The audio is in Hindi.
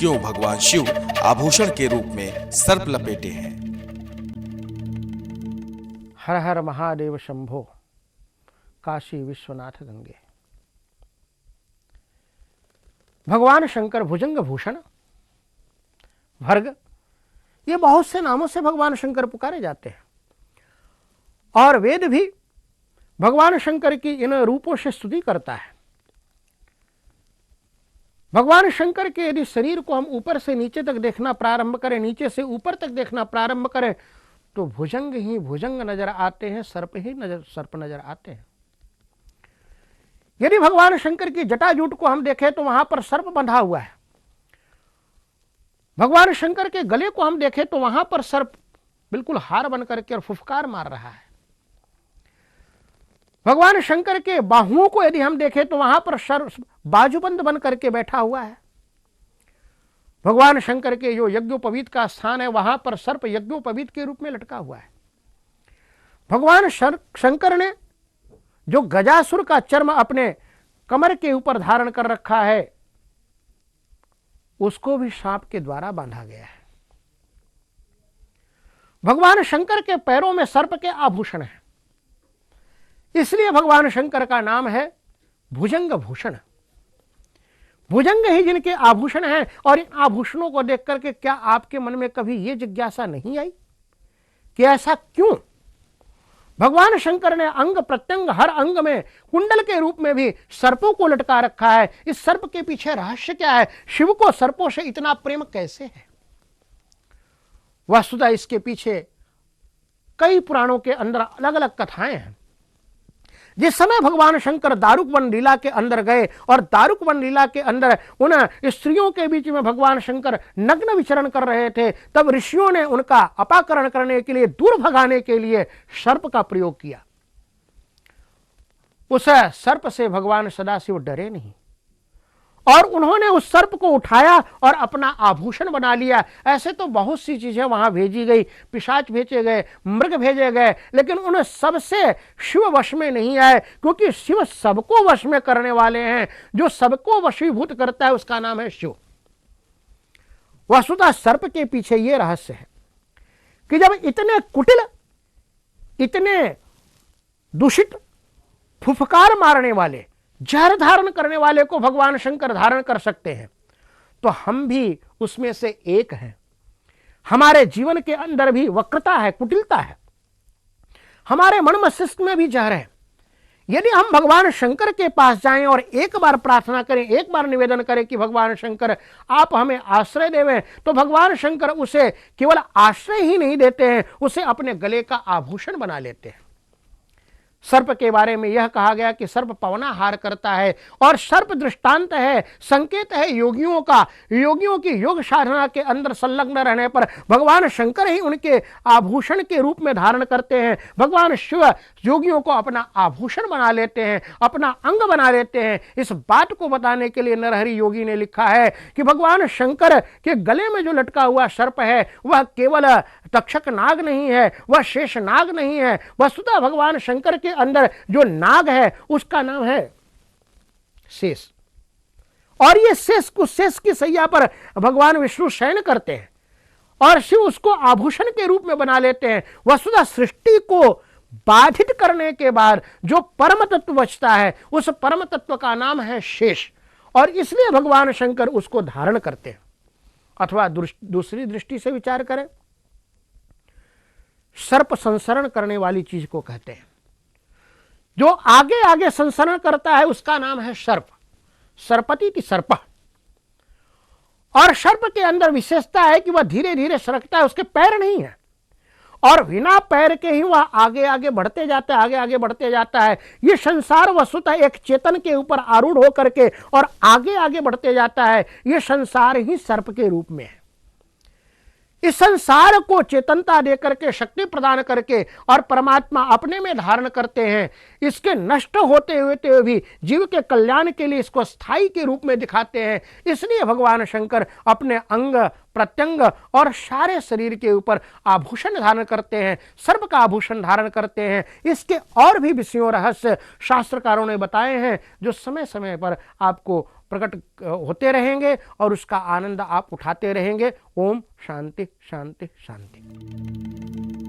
क्यों भगवान शिव आभूषण के रूप में सर्प लपेटे हैं। हर हर महादेव शंभो, काशी विश्वनाथ गंगे। भगवान शंकर भुजंग भूषण भर्ग, ये बहुत से नामों से भगवान शंकर पुकारे जाते हैं और वेद भी भगवान शंकर की इन रूपों से स्तुति करता है। भगवान शंकर के यदि शरीर को हम ऊपर से नीचे तक देखना प्रारंभ करें, नीचे से ऊपर तक देखना प्रारंभ करें, तो भुजंग ही भुजंग नजर आते हैं, सर्प ही सर्प नजर आते हैं। यदि भगवान शंकर की जटाजूट को हम देखें तो वहां पर सर्प बंधा हुआ है। भगवान शंकर के गले को हम देखें तो वहां पर सर्प बिल्कुल हार बन करके और फुफकार मार रहा है। भगवान शंकर के बाहुओं को यदि हम देखें तो वहां पर सर्प बाजूबंद बन करके बैठा हुआ है। भगवान शंकर के जो यज्ञोपवीत का स्थान है वहां पर सर्प यज्ञोपवीत के रूप में लटका हुआ है। भगवान शंकर ने जो गजासुर का चर्म अपने कमर के ऊपर धारण कर रखा है, उसको भी सांप के द्वारा बांधा गया है। भगवान शंकर के पैरों में सर्प के आभूषण हैं, इसलिए भगवान शंकर का नाम है भुजंग भूषण। भुजंग ही जिनके आभूषण हैं। और इन आभूषणों को देख करके क्या आपके मन में कभी यह जिज्ञासा नहीं आई कि ऐसा क्यों? भगवान शंकर ने अंग प्रत्यंग हर अंग में कुंडल के रूप में भी सर्पों को लटका रखा है। इस सर्प के पीछे रहस्य क्या है? शिव को सर्पों से इतना प्रेम कैसे है? वस्तुतः इसके पीछे कई पुराणों के अंदर अलग अलग कथाएं हैं। जिस समय भगवान शंकर दारुक वन लीला के अंदर गए और दारुक वन लीला के अंदर उन स्त्रियों के बीच में भगवान शंकर नग्न विचरण कर रहे थे, तब ऋषियों ने उनका अपाकरण करने के लिए, दूर भगाने के लिए सर्प का प्रयोग किया। उस सर्प से भगवान सदाशिव डरे नहीं और उन्होंने उस सर्प को उठाया और अपना आभूषण बना लिया। ऐसे तो बहुत सी चीजें वहां भेजी गई, पिशाच भेजे गए, मृग भेजे गए, लेकिन उन सबसे शिव वश में नहीं आए, क्योंकि शिव सबको वश में करने वाले हैं। जो सबको वशीभूत करता है उसका नाम है शिव। वस्तुतः सर्प के पीछे यह रहस्य है कि जब इतने कुटिल, इतने दूषित, फुफकार मारने वाले, जहर धारण करने वाले को भगवान शंकर धारण कर सकते हैं, तो हम भी उसमें से एक हैं। हमारे जीवन के अंदर भी वक्रता है, कुटिलता है, हमारे मन मस्तिष्क में भी जहर है। यदि हम भगवान शंकर के पास जाएं और एक बार प्रार्थना करें, एक बार निवेदन करें कि भगवान शंकर आप हमें आश्रय देवें, तो भगवान शंकर उसे केवल आश्रय ही नहीं देते हैं, उसे अपने गले का आभूषण बना लेते हैं। सर्प के बारे में यह कहा गया कि सर्प पवनाहार करता है और सर्प दृष्टांत है, संकेत है योगियों का। योगियों की योग साधना के अंदर संलग्न रहने पर भगवान शंकर ही उनके आभूषण के रूप में धारण करते हैं। भगवान शिव योगियों को अपना आभूषण बना लेते हैं, अपना अंग बना लेते हैं। इस बात को बताने के लिए नरहरि योगी ने लिखा है कि भगवान शंकर के गले में जो लटका हुआ सर्प है वह केवल तक्षक नाग नहीं है, वह शेष नाग नहीं है। वस्तुतः भगवान शंकर के अंदर जो नाग है उसका नाम है शेष, और ये शेष की सैया पर भगवान विष्णु शयन करते हैं और शिव उसको आभूषण के रूप में बना लेते हैं। वस्तुतः सृष्टि को बाधित करने के बाद जो परम तत्व बचता है, उस परम तत्व का नाम है शेष, और इसलिए भगवान शंकर उसको धारण करते हैं। अथवा दूसरी दृष्टि से विचार करें, सर्प संसरण करने वाली चीज को कहते हैं। जो आगे आगे संसरण करता है उसका नाम है सर्प, सर्पति की सर्प। और सर्प के अंदर विशेषता है कि वह धीरे धीरे सरकता है, उसके पैर नहीं है और बिना पैर के ही वह आगे आगे बढ़ते जाता है, आगे आगे बढ़ते जाता है। ये संसार वस्तुतः एक चेतन के ऊपर आरूढ़ होकर के और आगे आगे बढ़ते जाता है। ये संसार ही सर्प के रूप में है। इस संसार को चेतनता देकर के, शक्ति प्रदान करके और परमात्मा अपने में धारण करते हैं। इसके नष्ट होते हुए भी जीव के कल्याण के लिए इसको स्थायी के रूप में दिखाते हैं। इसलिए भगवान शंकर अपने अंग प्रत्यंग और सारे शरीर के ऊपर आभूषण धारण करते हैं, सर्प का आभूषण धारण करते हैं। इसके और भी विषयों रहस्य शास्त्रकारों ने बताए हैं, जो समय समय पर आपको प्रकट होते रहेंगे और उसका आनंद आप उठाते रहेंगे। ओम शांति शांति शांति।